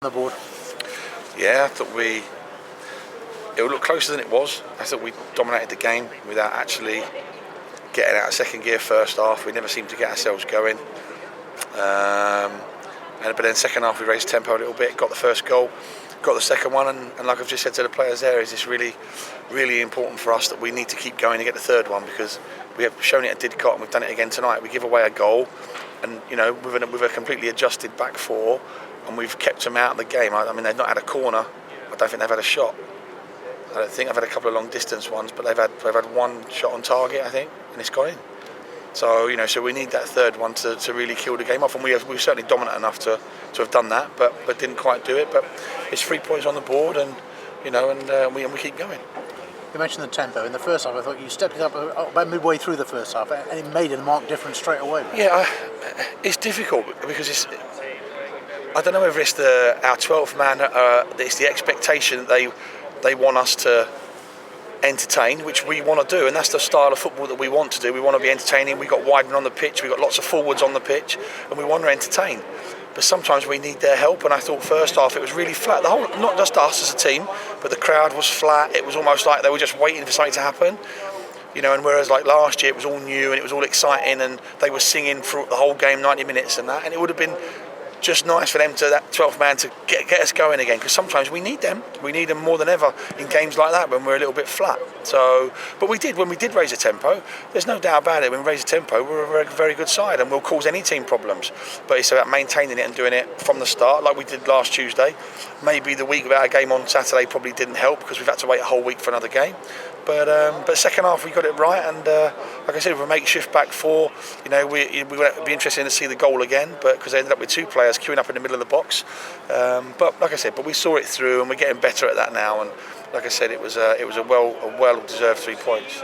the board. Yeah, I thought it would look closer than it was. I thought we dominated the game without actually getting out of second gear first half. We never seemed to get ourselves going. But then second half we raised tempo a little bit, got the first goal, got the second one, and like I've just said to the players there, is this really, really important for us that we need to keep going to get the third one, because we have shown it at Didcot and we've done it again tonight. We give away a goal, and with a completely adjusted back four, and we've kept them out of the game. I mean, they've not had a corner. I don't think they've had a shot. I don't think I've had a couple of long distance ones, but they've had one shot on target, I think, and it's gone in. So so we need that third one to really kill the game off, and we were certainly dominant enough to have done that, but didn't quite do it. But it's 3 points on the board, and we keep going. You mentioned the tempo. In the first half, I thought you stepped it up about midway through the first half, and it made a marked difference straight away. Yeah, it's difficult because I don't know whether it's our 12th man, it's the expectation that they want us to entertain, which we want to do, and that's the style of football that we want to do. We want to be entertaining. We've got wide men on the pitch, we've got lots of forwards on the pitch, and we want to entertain. But sometimes we need their help, and I thought first half it was really flat. The whole, not just us as a team, but the crowd was flat. It was almost like they were just waiting for something to happen. And whereas like last year it was all new and it was all exciting, and they were singing through the whole game, 90 minutes and that, and it would have been just nice for them that 12th man to get us going again, because sometimes we need them more than ever in games like that when we're a little bit flat. But when we did raise the tempo, there's no doubt about it. When we raise the tempo, we're a very, very good side and we'll cause any team problems, but it's about maintaining it and doing it from the start like we did last Tuesday. Maybe the week without a game on Saturday probably didn't help because we've had to wait a whole week for another game. But second half we got it right, and like I said, with a makeshift back four, we would be interested to see the goal again, but because they ended up with two players queuing up in the middle of the box. But like I said, we saw it through, and we're getting better at that now. And like I said, it was a well deserved 3 points.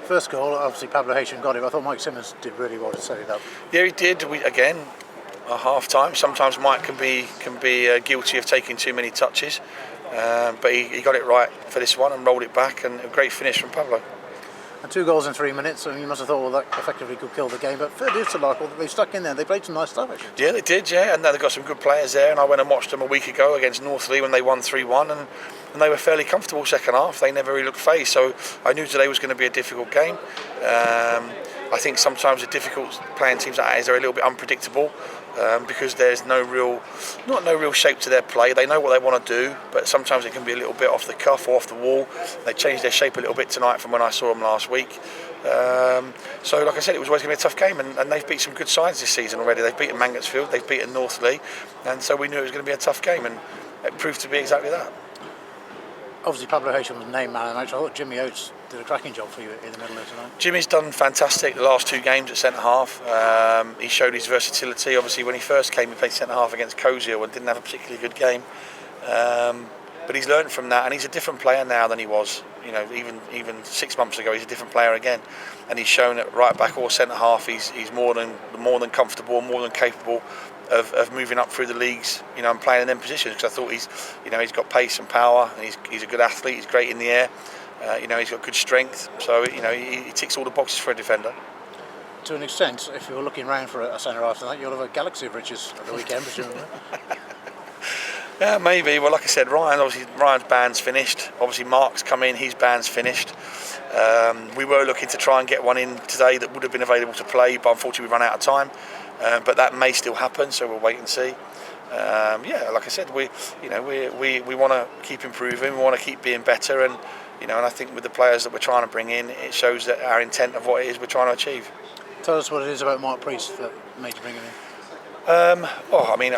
First goal, obviously Pablo Haitian got it. I thought Mike Simmons did really well to set it up. Yeah, he did. Again, a half time. Sometimes Mike can be guilty of taking too many touches. But he got it right for this one and rolled it back, and a great finish from Pablo. And 2 goals in 3 minutes, and you must have thought, well, that effectively could kill the game. But fair dues to Larkhall, they stuck in there. They played some nice stuff, actually. Yeah, they did, yeah. And they've got some good players there. And I went and watched them a week ago against Northley when they won 3-1, and they were fairly comfortable second half. They never really looked phased. So I knew today was going to be a difficult game. I think sometimes the difficult playing teams like that is they're a little bit unpredictable. Because there's no real shape to their play. They know what they want to do, but sometimes it can be a little bit off the cuff or off the wall. They changed their shape a little bit tonight from when I saw them last week. So like I said, it was always going to be a tough game, and they've beat some good sides this season already. They've beaten Mangotsfield, they've beaten Northley, and so we knew it was going to be a tough game, and it proved to be exactly that. Obviously Pablo Haitian was named man of the match. I thought Jimmy Oates did a cracking job for you in the middle there tonight. Jimmy's done fantastic the last 2 games at centre half. He showed his versatility. Obviously when he first came he played centre half against Coziel and didn't have a particularly good game. But he's learned from that, and he's a different player now than he was. Even 6 months ago, he's a different player again, and he's shown at right back or centre half he's more than comfortable, more than capable of moving up through the leagues, and playing in them positions. Because I thought he's got pace and power, and he's a good athlete. He's great in the air. He's got good strength. So he ticks all the boxes for a defender. To an extent, if you were looking around for a centre half tonight, you'll have a galaxy of riches at the weekend, presumably. Yeah, maybe. Well, like I said, Ryan's band's finished. Obviously, Mark's come in, his band's finished. We were looking to try and get one in today that would have been available to play, but unfortunately, we ran out of time. But that may still happen, so we'll wait and see. Like I said, we want to keep improving. We want to keep being better, and I think with the players that we're trying to bring in, it shows that our intent of what it is we're trying to achieve. Tell us what it is about Mark Priest that made you bring him in.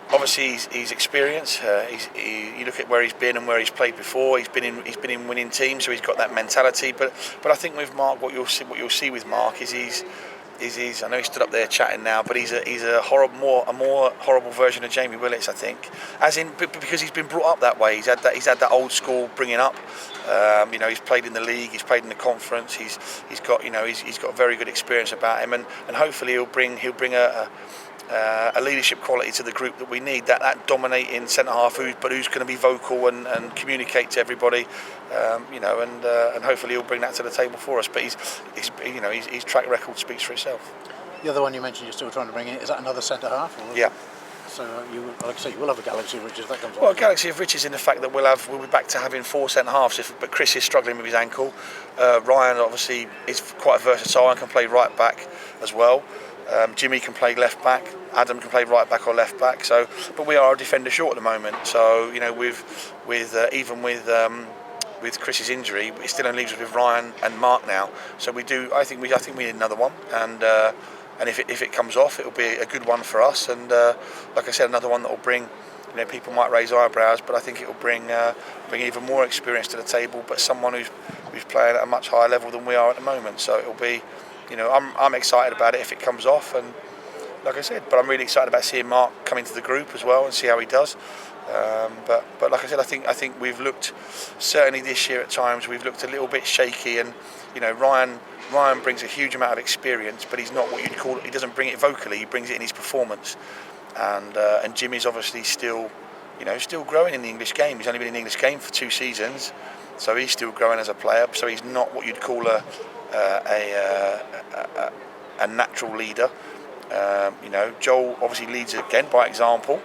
Obviously he's experienced. You look at where he's been and where he's played before. He's been in winning teams, so he's got that mentality. But I think with Mark, what you'll see with Mark is he's I know he stood up there chatting now, but he's a more horrible version of Jamie Willits, I think. As in because he's been brought up that way. He's had that old school bringing up. He's played in the league, he's played in the conference. He's got very good experience about him, and hopefully he'll bring a leadership quality to the group that we need, that dominating centre half who's going to be vocal and communicate to everybody, and hopefully he'll bring that to the table for us. But his track record speaks for itself. The other one you mentioned you're still trying to bring in, is that another centre half? Yeah. So like I say, you will have a galaxy of riches if that comes Well, off. galaxy of riches in the fact that we'll be back to having 4 centre halves. But Chris is struggling with his ankle. Ryan obviously is quite versatile and can play right back as well. Jimmy can play left back. Adam can play right back or left back. So, but we are a defender short at the moment. So even with Chris's injury, it still only leaves us with Ryan and Mark now. So I think we need another one. And if it comes off, it'll be a good one for us. And like I said, another one that will bring. People might raise eyebrows, but I think it will bring even more experience to the table. But someone who's playing at a much higher level than we are at the moment. So it'll be. I'm excited about it if it comes off, and like I said, but I'm really excited about seeing Mark come into the group as well and see how he does. But like I said, I think we've looked, certainly this year at times we've looked a little bit shaky, and Ryan brings a huge amount of experience, but he's not what you'd call. He doesn't bring it vocally. He brings it in his performance, and Jimmy's obviously still growing in the English game. He's only been in the English game for 2 seasons, so he's still growing as a player. So he's not what you'd call a natural leader. Joel obviously leads again by example.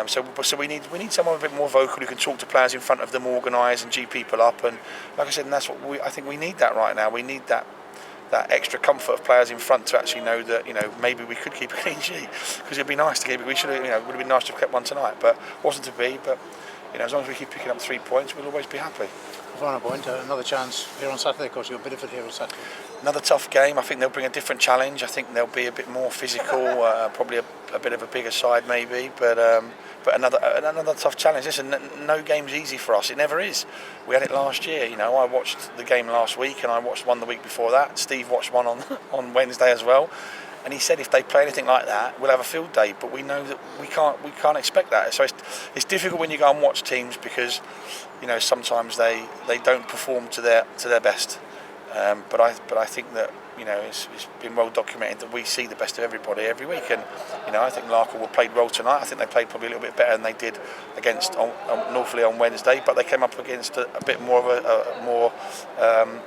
So we need someone a bit more vocal who can talk to players in front of them, organise and G people up. And like I said, and that's what I think we need that right now. We need that extra comfort of players in front to actually know that maybe we could keep a clean sheet, because it'd be nice to keep it. We should would have been nice to have kept one tonight, but wasn't to be. But as long as we keep picking up 3 points, we'll always be happy. Final point, another chance here on Saturday. Of course, you've got Bedford here on Saturday. Another tough game. I think they'll bring a different challenge. I think they'll be a bit more physical, probably a bit of a bigger side maybe, but another tough challenge. Listen, no game's easy for us. It never is. We had it last year. I watched the game last week, and I watched one the week before that. Steve watched one on Wednesday as well, and he said if they play anything like that, we'll have a field day. But we know that we can't expect that. So it's difficult when you go and watch teams, because sometimes they don't perform to their best. But I think that it's been well documented that we see the best of everybody every week, and I think Larkhall played well tonight. I think they played probably a little bit better than they did against Northley on Wednesday, but they came up against a bit more of a more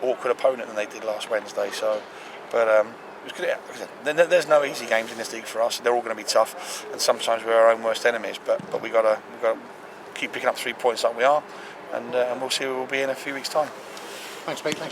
awkward opponent than they did last Wednesday. So, but it was good. There's no easy games in this league for us. They're all going to be tough, and sometimes we're our own worst enemies. But we got to keep picking up 3 points like we are, and we'll see where we'll be in a few weeks' time. Thanks, Pete. Thanks.